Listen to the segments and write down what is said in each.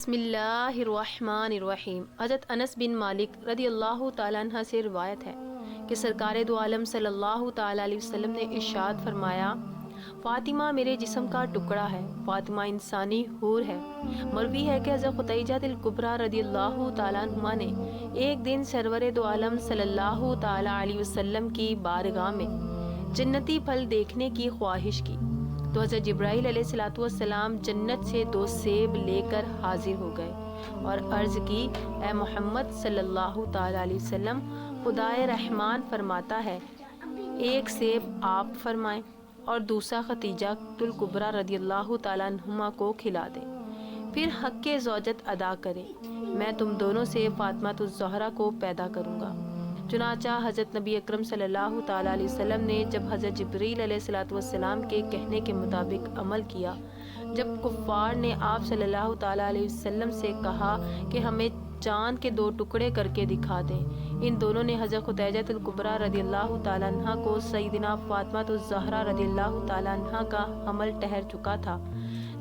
بسم اللہ الرحمن الرحیم۔ حضرت انس بن مالک رضی اللہ تعالیٰ عنہ سے روایت ہے کہ سرکار دو عالم صلی اللہ تعالیٰ علیہ وسلم نے ارشاد فرمایا، فاطمہ میرے جسم کا ٹکڑا ہے، فاطمہ انسانی حور ہے۔ مروی ہے کہ حضرت خدیجہ الکبریٰ رضی اللہ تعالیٰ عنہ نے ایک دن سرور دو عالم صلی اللہ تعالیٰ علیہ وسلم کی بارگاہ میں جنتی پھل دیکھنے کی خواہش کی تو حضرت جبرائیل علیہ السلام جنت سے 2 سیب لے کر حاضر ہو گئے اور عرض کی، اے محمد صلی اللہ تعالیٰ علیہ وسلم، خدائے رحمان فرماتا ہے ایک سیب آپ فرمائیں اور دوسرا خدیجہ الکبریٰ رضی اللہ تعالیٰ عنہما کو کھلا دیں، پھر حق زوجت ادا کریں، میں تم دونوں سے فاطمہ الزہرا کو پیدا کروں گا۔ چنانچہ حضرت نبی اکرم صلی اللہ تعالیٰ علیہ وسلم نے جب حضرت جبرائیل علیہ السلام کے کہنے کے مطابق عمل کیا، جب کفار نے آپ صلی اللہ تعالیٰ علیہ وسلم سے کہا کہ ہمیں چاند کے 2 ٹکڑے کر کے دکھا دیں، ان دونوں نے حضرت خدیجہ الکبریٰ رضی اللہ تعالیٰ عنہ کو سیدنا فاطمہ الزہرا رضی اللہ تعالیٰ عنہ کا حمل ٹھہر چکا تھا۔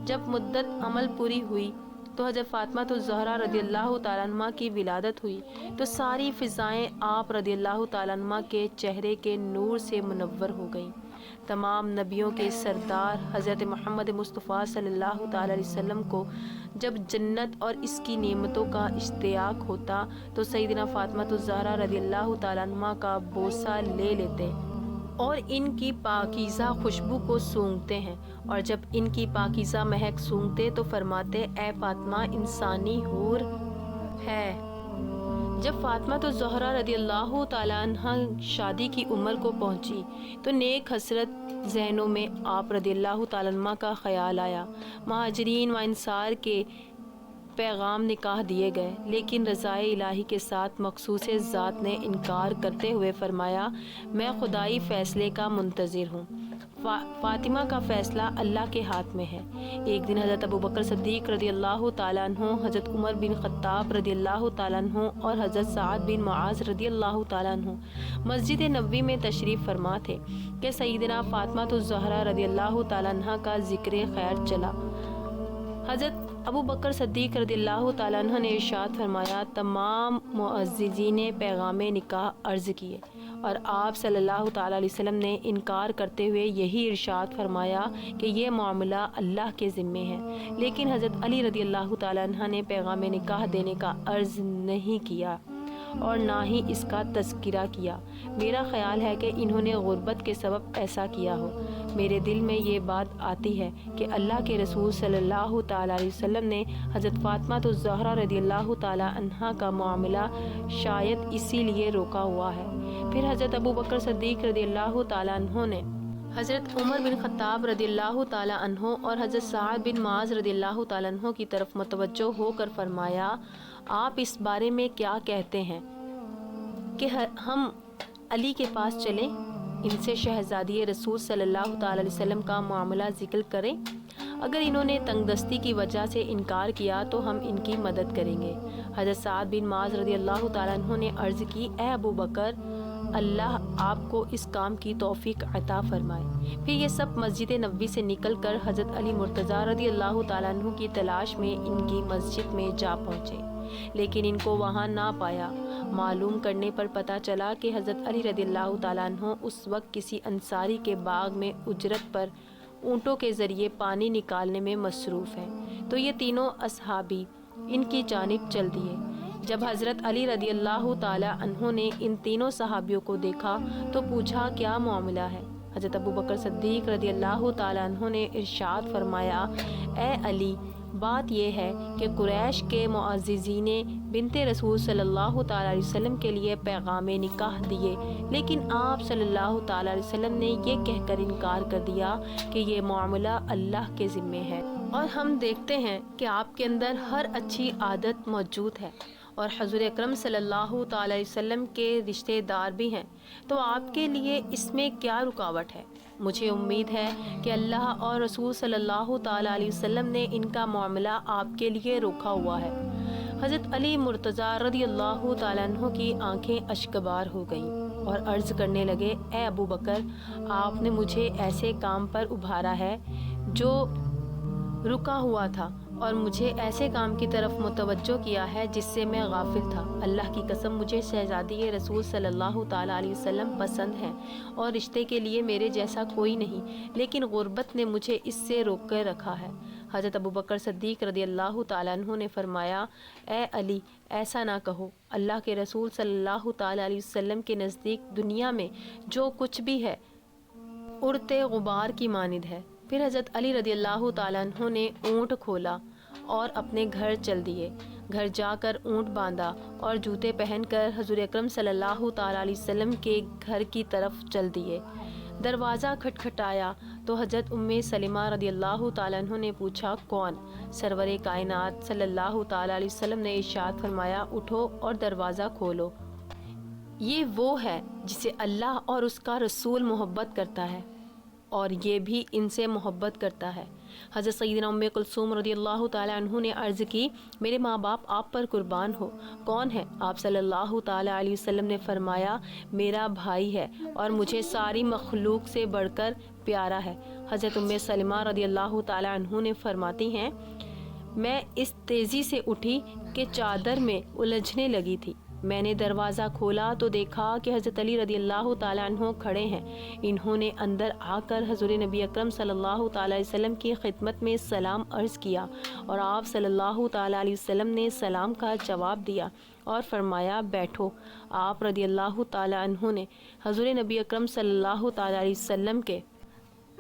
جب مدت حمل پوری ہوئی تو حضرت فاطمہ الزہرا رضی اللہ تعالیٰ عنہ کی ولادت ہوئی تو ساری فضائیں آپ رضی اللہ تعالیٰ عنہ کے چہرے کے نور سے منور ہو گئیں۔ تمام نبیوں کے سردار حضرت محمد مصطفیٰ صلی اللہ تعالیٰ علیہ وسلم کو جب جنت اور اس کی نعمتوں کا اشتیاق ہوتا تو سیدنا فاطمہ الزہرا رضی اللہ تعالیٰ عنہ کا بوسہ لے لیتے اور ان کی پاکیزہ خوشبو کو سونگھتے ہیں، اور جب ان کی پاکیزہ مہک سونگھتے تو فرماتے، اے فاطمہ انسانی حور ہے۔ جب فاطمہ الزہرا رضی اللہ تعالیٰ عنہ شادی کی عمر کو پہنچی تو نیک حسرت ذہنوں میں آپ رضی اللہ تعالیٰ عنہ کا خیال آیا۔ مہاجرین و انصار کے پیغام نکاح دیے گئے، لیکن رضائے الہی کے ساتھ مخصوص ذات نے انکار کرتے ہوئے فرمایا، میں خدائی فیصلے کا منتظر ہوں، فاطمہ کا فیصلہ اللہ کے ہاتھ میں ہے۔ ایک دن حضرت ابوبکر صدیق رضی اللہ تعالیٰ عنہ، حضرت عمر بن خطاب رضی اللہ تعالیٰ عنہ اور حضرت سعد بن معاذ رضی اللہ تعالیٰ عنہ مسجد نبوی میں تشریف فرما تھے کہ سیدنا فاطمہ الزہرا رضی اللہ تعالیٰ عنہ کا ذکر خیر چلا۔ حضرت ابو بکر صدیق رضی اللہ تعالیٰ عنہ نے ارشاد فرمایا، تمام معززین پیغام نکاح عرض کیے اور آپ صلی اللہ تعالیٰ علیہ وسلم نے انکار کرتے ہوئے یہی ارشاد فرمایا کہ یہ معاملہ اللہ کے ذمے ہے، لیکن حضرت علی رضی اللہ تعالیٰ عنہ نے پیغام نکاح دینے کا عرض نہیں کیا اور نہ ہی اس کا تذکرہ کیا۔ میرا خیال ہے کہ انہوں نے غربت کے سبب ایسا کیا ہو۔ میرے دل میں یہ بات آتی ہے کہ اللہ کے رسول صلی اللہ تعالیٰ علیہ وسلم نے حضرت فاطمہ الزہرا رضی اللہ تعالیٰ عنہ کا معاملہ شاید اسی لیے روکا ہوا ہے۔ پھر حضرت ابو بکر صدیق رضی اللہ تعالیٰ عنہ نے حضرت عمر بن خطاب رضی اللہ تعالیٰ عنہ اور حضرت سعد بن معاذ رضی اللہ تعالیٰ عنہ کی طرف متوجہ ہو کر فرمایا، آپ اس بارے میں کیا کہتے ہیں کہ ہم علی کے پاس چلیں، ان سے شہزادی رسول صلی اللہ تعالیٰ علیہ وسلم کا معاملہ ذکر کریں؟ اگر انہوں نے تنگ دستی کی وجہ سے انکار کیا تو ہم ان کی مدد کریں گے۔ حضرت سعد بن معاذ رضی اللہ تعالیٰ عنہ نے عرض کی، اے ابو بکر، اللہ آپ کو اس کام کی توفیق عطا فرمائے۔ پھر یہ سب مسجد نبوی سے نکل کر حضرت علی مرتضیٰ رضی اللہ تعالیٰ عنہ کی تلاش میں ان کی مسجد میں جا پہنچے، لیکن ان کو وہاں نہ پایا۔ معلوم کرنے پر پتہ چلا کہ حضرت علی رضی اللہ تعالیٰ عنہ اس وقت کسی انصاری کے باغ میں اجرت پر اونٹوں کے ذریعے پانی نکالنے میں مصروف ہیں، تو یہ تینوں اصحابی ان کی جانب چل دیے۔ جب حضرت علی رضی اللہ تعالیٰ عنہ نے ان تینوں صحابیوں کو دیکھا تو پوچھا، کیا معاملہ ہے؟ حضرت ابو بکر صدیق رضی اللہ تعالیٰ عنہ نے ارشاد فرمایا، اے علی، بات یہ ہے کہ قریش کے معززین بنت رسول صلی اللہ تعالیٰ علیہ وسلم کے لیے پیغام نکاح دیے، لیکن آپ صلی اللہ تعالیٰ علیہ وسلم نے یہ کہہ کر انکار کر دیا کہ یہ معاملہ اللہ کے ذمے ہے، اور ہم دیکھتے ہیں کہ آپ کے اندر ہر اچھی عادت موجود ہے اور حضور اکرم صلی اللہ تعالیٰ علیہ وسلم کے رشتہ دار بھی ہیں، تو آپ کے لیے اس میں کیا رکاوٹ ہے؟ مجھے امید ہے کہ اللہ اور رسول صلی اللہ تعالیٰ علیہ وسلم نے ان کا معاملہ آپ کے لیے روکا ہوا ہے۔ حضرت علی مرتضیٰ رضی اللہ تعالیٰ عنہ کی آنکھیں اشکبار ہو گئیں اور عرض کرنے لگے، اے ابو بکر، آپ نے مجھے ایسے کام پر ابھارا ہے جو رکا ہوا تھا اور مجھے ایسے کام کی طرف متوجہ کیا ہے جس سے میں غافل تھا۔ اللہ کی قسم مجھے شہزادی رسول صلی اللہ تعالیٰ علیہ وسلم پسند ہیں اور رشتے کے لیے میرے جیسا کوئی نہیں، لیکن غربت نے مجھے اس سے روک کر رکھا ہے۔ حضرت ابوبکر صدیق رضی اللہ تعالیٰ عنہ نے فرمایا، اے علی، ایسا نہ کہو، اللہ کے رسول صلی اللہ تعالیٰ علیہ وسلم کے نزدیک دنیا میں جو کچھ بھی ہے اڑتے غبار کی مانند ہے۔ پھر حضرت علی رضی اللہ تعالیٰ عنہ نے اونٹ کھولا اور اپنے گھر چل دیے۔ گھر جا کر اونٹ باندھا اور جوتے پہن کر حضور اکرم صلی اللہ تعالیٰ علیہ وسلم کے گھر کی طرف چل دیے۔ دروازہ کھٹکھٹایا تو حضرت سلمہ رضی اللہ تعالیٰ عنہ نے پوچھا، کون؟ سرور کائنات صلی اللہ تعالیٰ علیہ وسلم نے ارشاد فرمایا، اٹھو اور دروازہ کھولو، یہ وہ ہے جسے اللہ اور اس کا رسول محبت کرتا ہے اور یہ بھی ان سے محبت کرتا ہے۔ حضرت سیدنا کلثوم رضی اللہ تعالیٰ عنہ نے عرض کی، میرے ماں باپ آپ پر قربان ہو، کون ہے؟ آپ صلی اللہ تعالیٰ علیہ وسلم نے فرمایا، میرا بھائی ہے اور مجھے ساری مخلوق سے بڑھ کر پیارا ہے۔ حضرت سلمہ رضی اللہ تعالیٰ عنہ نے فرماتی ہیں، میں اس تیزی سے اٹھی کہ چادر میں الجھنے لگی تھی۔ میں نے دروازہ کھولا تو دیکھا کہ حضرت علی رضی اللہ تعالیٰ عنہ کھڑے ہیں۔ انہوں نے اندر آ کر حضور نبی اکرم صلی اللہ تعالیٰ علیہ وسلم کی خدمت میں سلام عرض کیا اور آپ صلی اللہ تعالیٰ علیہ وسلم نے سلام کا جواب دیا اور فرمایا، بیٹھو۔ آپ رضی اللہ تعالیٰ عنہ نے حضور نبی اکرم صلی اللہ تعالیٰ علیہ وسلم کے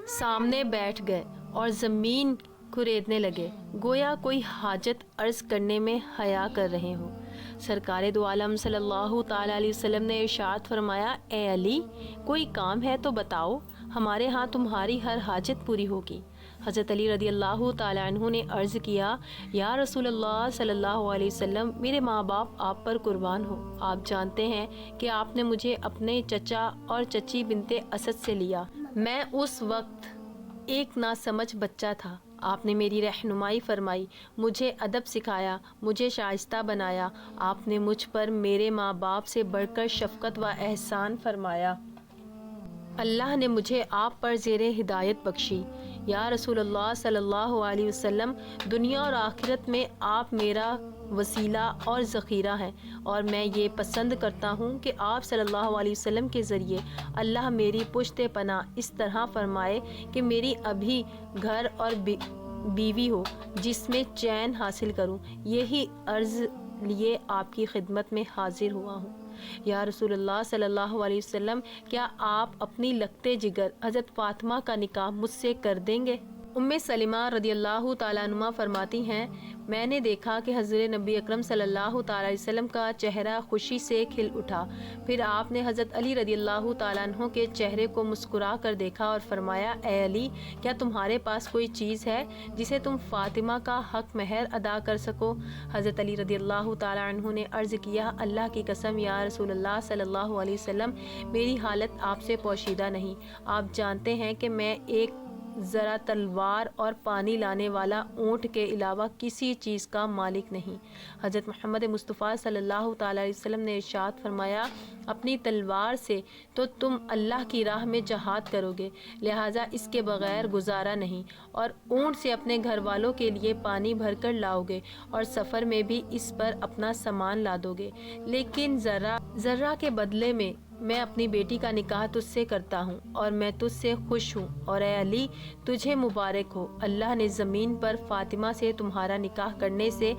سامنے بیٹھ گئے اور زمین کھریدنے لگے، گویا کوئی حاجت عرض کرنے میں حیا کر رہے ہوں۔ سرکار دو عالم صلی اللہ تعالیٰ علیہ وسلم نے ارشاد فرمایا، اے علی، کوئی کام ہے تو بتاؤ، ہمارے ہاں تمہاری ہر حاجت پوری ہوگی۔ حضرت علی رضی اللہ تعالیٰ عنہ نے عرض کیا، یا رسول اللہ صلی اللہ علیہ وسلم، میرے ماں باپ آپ پر قربان ہو۔ آپ جانتے ہیں کہ آپ نے مجھے اپنے چچا اور چچی بنت اسد سے لیا۔ میں اس وقت ایک ناسمجھ بچہ تھا۔ آپ نے میری رہنمائی فرمائی، مجھے ادب سکھایا، مجھے شائستہ بنایا۔ آپ نے مجھ پر میرے ماں باپ سے بڑھ کر شفقت و احسان فرمایا۔ اللہ نے مجھے آپ پر زیر ہدایت بخشی۔ یا رسول اللہ صلی اللہ علیہ وسلم، دنیا اور آخرت میں آپ میرا وسیلہ اور ذخیرہ ہیں اور میں یہ پسند کرتا ہوں کہ آپ صلی اللہ علیہ وسلم کے ذریعے اللہ میری پشت پناہ اس طرح فرمائے کہ میری ابھی گھر اور بیوی ہو جس میں چین حاصل کروں۔ یہی عرض لیے آپ کی خدمت میں حاضر ہوا ہوں۔ یا رسول اللہ صلی اللہ علیہ وسلم، کیا آپ اپنی لگتے جگر حضرت فاطمہ کا نکاح مجھ سے کر دیں گے؟ سلمہ رضی اللہ تعالیٰ عنہ فرماتی ہیں، میں نے دیکھا کہ حضرت نبی اکرم صلی اللہ تعالیٰ علیہ وسلم کا چہرہ خوشی سے کھل اٹھا۔ پھر آپ نے حضرت علی رضی اللہ تعالیٰ عنہ کے چہرے کو مسکرا کر دیکھا اور فرمایا، اے علی، کیا تمہارے پاس کوئی چیز ہے جسے تم فاطمہ کا حق مہر ادا کر سکو؟ حضرت علی رضی اللہ تعالیٰ عنہ نے عرض کیا، اللہ کی قسم یا رسول اللہ صلی اللہ علیہ وسلم، میری حالت آپ سے پوشیدہ نہیں۔ آپ جانتے ہیں کہ میں ایک ذرا تلوار اور پانی لانے والا اونٹ کے علاوہ کسی چیز کا مالک نہیں۔ حضرت محمد مصطفیٰ صلی اللہ تعالیٰ علیہ وسلم نے ارشاد فرمایا، اپنی تلوار سے تو تم اللہ کی راہ میں جہاد کرو گے، لہٰذا اس کے بغیر گزارا نہیں، اور اونٹ سے اپنے گھر والوں کے لیے پانی بھر کر لاؤ گے اور سفر میں بھی اس پر اپنا سامان لادو گے، لیکن ذرہ کے بدلے میں اپنی بیٹی کا نکاح تجھ سے کرتا ہوں اور میں تجھ سے خوش ہوں، اور اے علی، تجھے مبارک ہو، اللہ نے زمین پر فاطمہ سے تمہارا نکاح کرنے سے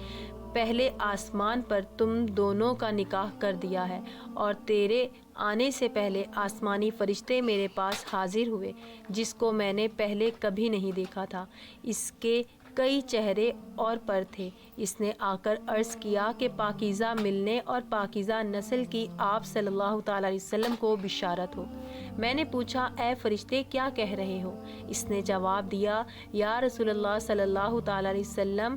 پہلے آسمان پر تم دونوں کا نکاح کر دیا ہے، اور تیرے آنے سے پہلے آسمانی فرشتے میرے پاس حاضر ہوئے جس کو میں نے پہلے کبھی نہیں دیکھا تھا۔ اس کے کئی چہرے اور پر تھے۔ اس نے آ کر عرض کیا کہ پاکیزہ ملنے اور پاکیزہ نسل کی آپ صلی اللہ تعالیٰ علیہ وسلم کو بشارت ہو۔ میں نے پوچھا، اے فرشتے، کیا کہہ رہے ہو؟ اس نے جواب دیا، یا رسول اللہ صلی اللہ تعالیٰ علیہ وسلم،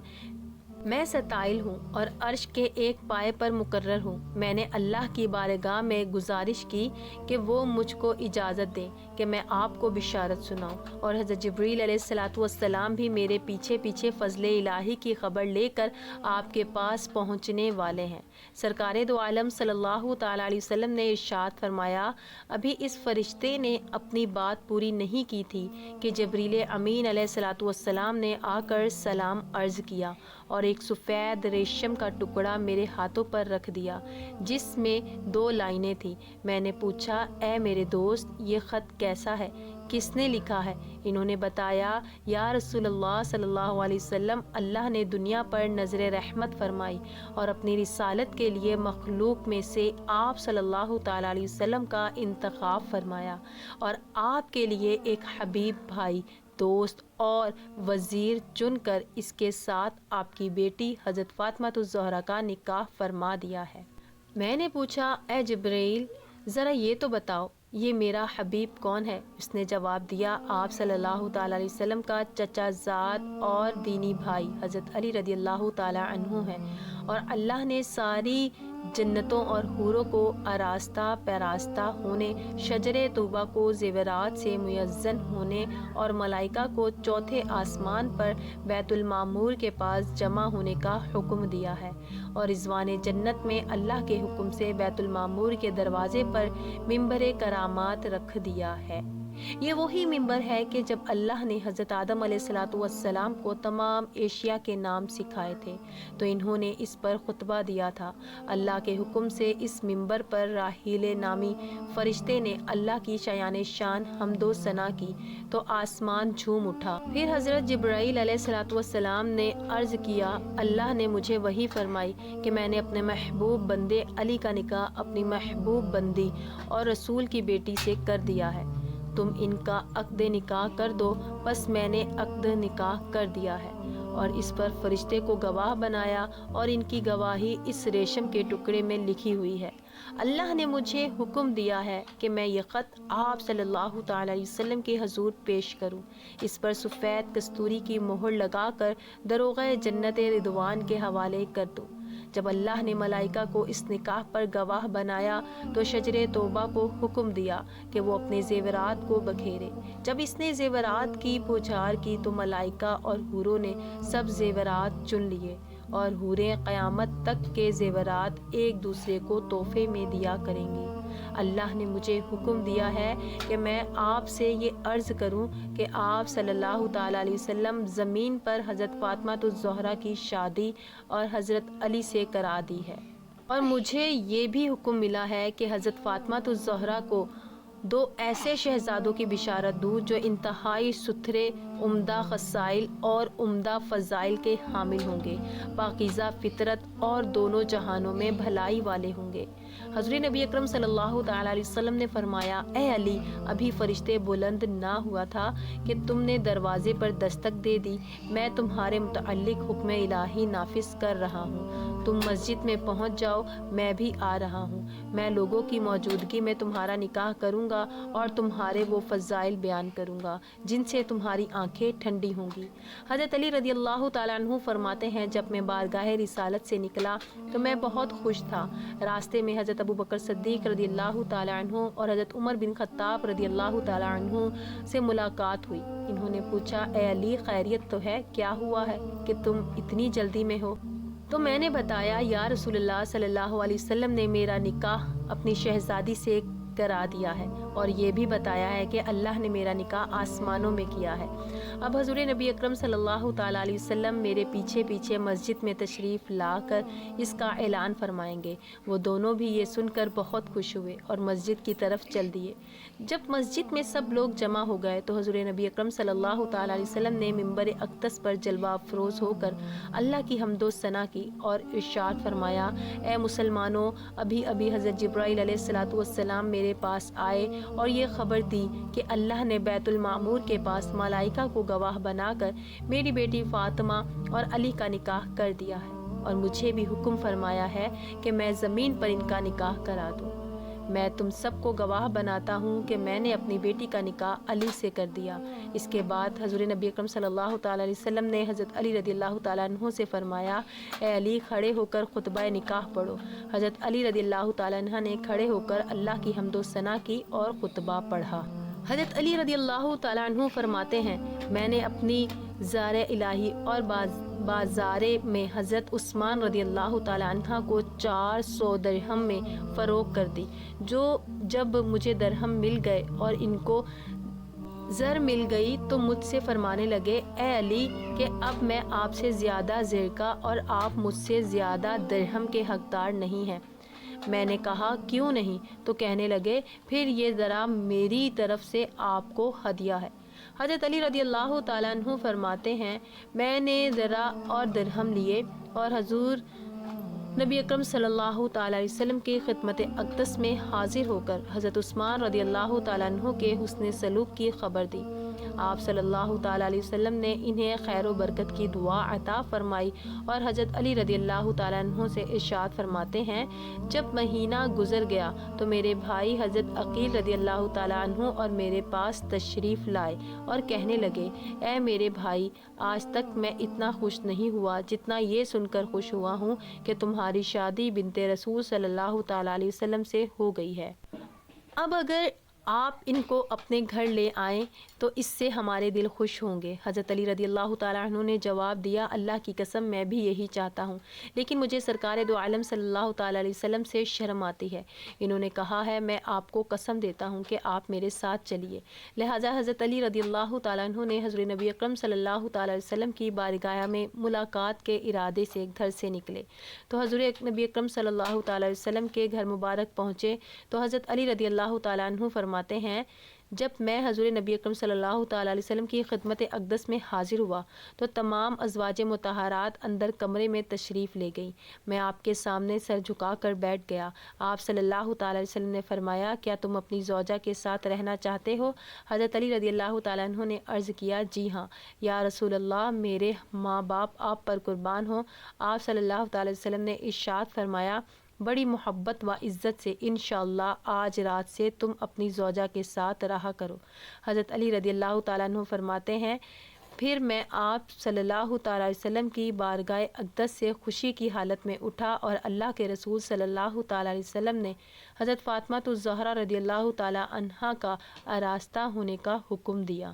میں ستائل ہوں اور عرش کے ایک پائے پر مقرر ہوں۔ میں نے اللہ کی بارگاہ میں گزارش کی کہ وہ مجھ کو اجازت دیں کہ میں آپ کو بشارت سناؤں، اور حضرت جبریل علیہ السلام بھی میرے پیچھے پیچھے فضل الہی کی خبر لے کر آپ کے پاس پہنچنے والے ہیں۔ سرکار دو عالم صلی اللہ تعالیٰ علیہ وسلم نے ارشاد فرمایا، ابھی اس فرشتے نے اپنی بات پوری نہیں کی تھی کہ جبریل امین علیہ السلام نے آ کر سلام عرض کیا اور ایک سفید ریشم کا ٹکڑا میرے ہاتھوں پر رکھ دیا جس میں 2 لائنیں تھیں۔ میں نے پوچھا، اے میرے دوست، یہ خط کیسا ہے؟ کس نے لکھا ہے؟ انہوں نے بتایا، یا رسول اللہ صلی اللہ علیہ وسلم، اللہ نے دنیا پر نظر رحمت فرمائی اور اپنی رسالت کے لیے مخلوق میں سے آپ صلی اللہ تعالیٰ علیہ وسلم کا انتخاب فرمایا اور آپ کے لیے ایک حبیب بھائی، دوست اور وزیر چن کر اس کے ساتھ آپ کی بیٹی حضرت فاطمہ الزہرا کا نکاح فرما دیا ہے۔ میں نے پوچھا، اے جبرائیل، ذرا یہ تو بتاؤ، یہ میرا حبیب کون ہے؟ اس نے جواب دیا، آپ صلی اللہ تعالیٰ علیہ وسلم کا چچا زاد اور دینی بھائی حضرت علی رضی اللہ تعالیٰ عنہ ہے، اور اللہ نے ساری جنتوں اور حوروں کو آراستہ پیراستہ ہونے، شجر طوبہ کو زیورات سے میزن ہونے اور ملائکہ کو چوتھے آسمان پر بیت المعمور کے پاس جمع ہونے کا حکم دیا ہے، اور رضوان جنت میں اللہ کے حکم سے بیت المعمور کے دروازے پر ممبر کرامات رکھ دیا ہے۔ یہ وہی ممبر ہے کہ جب اللہ نے حضرت آدم علیہ السلام کو تمام ایشیا کے نام سکھائے تھے تو انہوں نے اس پر خطبہ دیا تھا۔ اللہ کے حکم سے اس ممبر پر راحیل نامی فرشتے نے اللہ کی شایان شان حمد و ثنا کی تو آسمان جھوم اٹھا۔ پھر حضرت جبرائیل علیہ السلام نے عرض کیا، اللہ نے مجھے وحی فرمائی کہ میں نے اپنے محبوب بندے علی کا نکاح اپنی محبوب بندی اور رسول کی بیٹی سے کر دیا ہے، تم ان کا عقد نکاح کر دو۔ بس میں نے عقد نکاح کر دیا ہے اور اس پر فرشتے کو گواہ بنایا، اور ان کی گواہی اس ریشم کے ٹکڑے میں لکھی ہوئی ہے۔ اللہ نے مجھے حکم دیا ہے کہ میں یہ خط آپ صلی اللہ تعالیٰ علیہ وسلم کے حضور پیش کروں، اس پر سفید کستوری کی مہر لگا کر دروغہ جنت رضوان کے حوالے کر دو۔ جب اللہ نے ملائکہ کو اس نکاح پر گواہ بنایا تو شجر توبہ کو حکم دیا کہ وہ اپنے زیورات کو بکھیرے۔ جب اس نے زیورات کی پوچھار کی تو ملائکہ اور حوروں نے سب زیورات چن لیے، اور حوریں قیامت تک کے زیورات ایک دوسرے کو تحفے میں دیا کریں گی۔ اللہ نے مجھے حکم دیا ہے کہ میں آپ سے یہ عرض کروں کہ آپ صلی اللہ تعالیٰ علیہ وسلم زمین پر حضرت فاطمہ الزہرا کی شادی اور حضرت علی سے کرا دی ہے، اور مجھے یہ بھی حکم ملا ہے کہ حضرت فاطمہ الزہرا کو 2 ایسے شہزادوں کی بشارت دوں جو انتہائی ستھرے، عمدہ خصائل اور عمدہ فضائل کے حامل ہوں گے، پاکیزہ فطرت اور دونوں جہانوں میں بھلائی والے ہوں گے۔ حضور نبی اکرم صلی اللہ تعالیٰ علیہ وسلم نے فرمایا، اے علی، ابھی فرشتے بلند نہ ہوا تھا کہ تم نے دروازے پر دستک دے دی، میں تمہارے متعلق حکم الہی نافذ کر رہا ہوں، تم مسجد میں پہنچ جاؤ، میں بھی آ رہا ہوں، میں لوگوں کی موجودگی میں تمہارا نکاح کروں گا اور تمہارے وہ فضائل بیان کروں گا جن سے تمہاری آنکھیں ٹھنڈی ہوں گی۔ حضرت علی رضی اللہ تعالیٰ عنہ فرماتے ہیں، جب میں بارگاہ رسالت سے نکلا تو میں بہت خوش تھا۔ راستے میں حضرت ابو بکر صدیق رضی اللہ تعالیٰ عنہ اور حضرت عمر بن خطاب رضی اللہ تعالیٰ عنہ سے ملاقات ہوئی۔ انہوں نے پوچھا، اے علی، خیریت تو ہے؟ کیا ہوا ہے کہ تم اتنی جلدی میں ہو؟ تو میں نے بتایا، یا رسول اللہ صلی اللہ علیہ وسلم نے میرا نکاح اپنی شہزادی سے کرا دیا ہے، اور یہ بھی بتایا ہے کہ اللہ نے میرا نکاح آسمانوں میں کیا ہے۔ اب حضور نبی اکرم صلی اللہ تعالیٰ علیہ وسلم میرے پیچھے پیچھے مسجد میں تشریف لا کر اس کا اعلان فرمائیں گے۔ وہ دونوں بھی یہ سن کر بہت خوش ہوئے اور مسجد کی طرف چل دیے۔ جب مسجد میں سب لوگ جمع ہو گئے تو حضور نبی اکرم صلی اللہ تعالیٰ علیہ وسلم نے ممبر اقدس پر جلوہ افروز ہو کر اللہ کی حمد و ثنا کی اور ارشاد فرمایا، اے مسلمانوں، ابھی ابھی حضرت جبرائیل علیہ السلام میرے پاس آئے اور یہ خبر دی کہ اللہ نے بیت المعمور کے پاس ملائکہ کو گواہ بنا کر میری بیٹی فاطمہ اور علی کا نکاح کر دیا ہے، اور مجھے بھی حکم فرمایا ہے کہ میں زمین پر ان کا نکاح کرا دوں۔ میں تم سب کو گواہ بناتا ہوں کہ میں نے اپنی بیٹی کا نکاح علی سے کر دیا۔ اس کے بعد حضور نبی اکرم صلی اللہ تعالیٰ علیہ وسلم نے حضرت علی رضی اللہ تعالیٰ عنہ سے فرمایا، اے علی کھڑے ہو کر خطبہ نکاح پڑھو۔ حضرت علی رضی اللہ تعالیٰ عنہ نے کھڑے ہو کر اللہ کی حمد و ثنا کی اور خطبہ پڑھا۔ حضرت علی رضی اللہ تعالیٰ عنہ فرماتے ہیں، میں نے اپنی زار الہی اور بازارے میں حضرت عثمان رضی اللہ تعالیٰ عنہ کو 400 درہم میں فروخت کر دی۔ جب مجھے درہم مل گئے اور ان کو زر مل گئی تو مجھ سے فرمانے لگے، اے علی کہ اب میں آپ سے زیادہ زر کا اور آپ مجھ سے زیادہ درہم کے حقدار نہیں ہیں۔ میں نے کہا کیوں نہیں؟ تو کہنے لگے، پھر یہ ذرا میری طرف سے آپ کو ہدیہ ہے۔ حضرت علی رضی اللہ تعالیٰ عنہ فرماتے ہیں، میں نے ذرا اور درہم لیے اور حضور نبی اکرم صلی اللہ تعالیٰ علیہ وسلم کی خدمت اقدس میں حاضر ہو کر حضرت عثمان رضی اللہ تعالیٰ عنہ کے حسن سلوک کی خبر دی۔ آپ صلی اللہ تعالیٰ علیہ وسلم نے انہیں خیر و برکت کی دعا عطا فرمائی اور حضرت علی رضی اللہ تعالیٰ عنہ سے ارشاد فرماتے ہیں، جب مہینہ گزر گیا تو میرے بھائی حضرت عقیل رضی اللہ تعالیٰ عنہ اور میرے پاس تشریف لائے اور کہنے لگے، اے میرے بھائی، آج تک میں اتنا خوش نہیں ہوا جتنا یہ سن کر خوش ہوا ہوں کہ تمہاری شادی بنت رسول صلی اللہ تعالیٰ علیہ وسلم سے ہو گئی ہے۔ اب اگر آپ ان کو اپنے گھر لے آئیں تو اس سے ہمارے دل خوش ہوں گے۔ حضرت علی رضی اللہ تعالیٰ عنہ نے جواب دیا، اللہ کی قسم میں بھی یہی چاہتا ہوں، لیکن مجھے سرکار دو عالم صلی اللہ تعالیٰ علیہ وسلم سے شرم آتی ہے۔ انہوں نے کہا ہے، میں آپ کو قسم دیتا ہوں کہ آپ میرے ساتھ چلیے۔ لہٰذا حضرت علی رضی اللہ تعالیٰ عنہ نے حضور نبی اکرم صلی اللہ تعالیٰ علیہ وسلم کی بارگاہ میں ملاقات کے ارادے سے گھر سے نکلے تو حضور نبی اکرم صلی اللہ تعالیٰ علیہ وسلم کے گھر مبارک پہنچے تو حضرت علی رضی اللہ تعالیٰ عنہ فرماتے ہیں، جب میں حضور نبی اکرم صلی اللہ تعالیٰ علیہ وسلم کی خدمت اقدس میں حاضر ہوا تو تمام ازواج مطہرات اندر کمرے میں تشریف لے گئیں۔ میں آپ کے سامنے سر جھکا کر بیٹھ گیا۔ آپ صلی اللہ تعالیٰ علیہ وسلم نے فرمایا، کیا تم اپنی زوجہ کے ساتھ رہنا چاہتے ہو؟ حضرت علی رضی اللہ تعالیٰ عنہ نے عرض کیا، جی ہاں یا رسول اللہ، میرے ماں باپ آپ پر قربان ہوں۔ آپ صلی اللہ تعالیٰ علیہ وسلم نے ارشاد فرمایا، بڑی محبت و عزت سے انشاءاللہ آج رات سے تم اپنی زوجہ کے ساتھ رہا کرو۔ حضرت علی رضی اللہ تعالیٰ عنہ فرماتے ہیں، پھر میں آپ صلی اللہ تعالیٰ علیہ وسلم کی بارگاہ اقدس سے خوشی کی حالت میں اٹھا اور اللہ کے رسول صلی اللہ تعالیٰ علیہ وسلم نے حضرت فاطمہ الزہرا رضی اللہ تعالیٰ عنہا کا آراستہ ہونے کا حکم دیا۔